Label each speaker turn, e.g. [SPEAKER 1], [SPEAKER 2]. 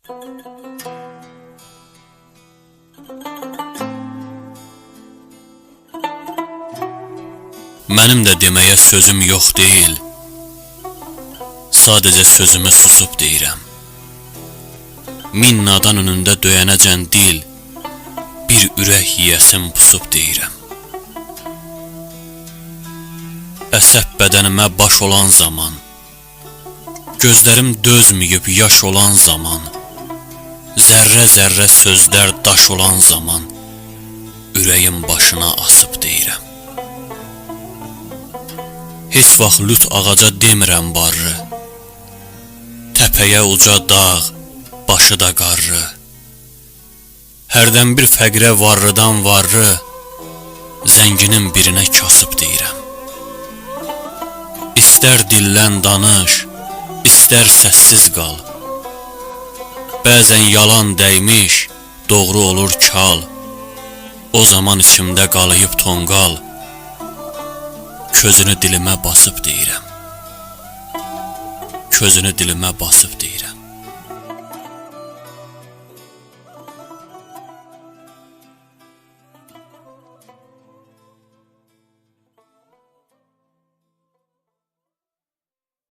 [SPEAKER 1] Mənim də deməyə sözüm yox deyil, sadəcə sözümü susub deyirəm. Min nadan önündə döyənəcən dil, bir ürək yiyəsim pusub deyirəm. Əsəb bədənimə baş olan zaman, gözlərim dözməyib yaş olan zaman, zərrə-zərrə sözlər daş olan zaman, ürəyim başına asıb deyirəm. Heç vaxt lüt ağaca demirəm barrı, təpəyə uca dağ, başı da qarrı. Hərdən bir fəqrə varrıdan varrı, zənginin birinə kasıb deyirəm. İstər dillən danış, istər səssiz qal. Bəzən yalan dəymiş, doğru olur kal. O zaman içimdə qalayıb tonqal, közünü dilimə basıb deyirəm. Közünü dilimə basıb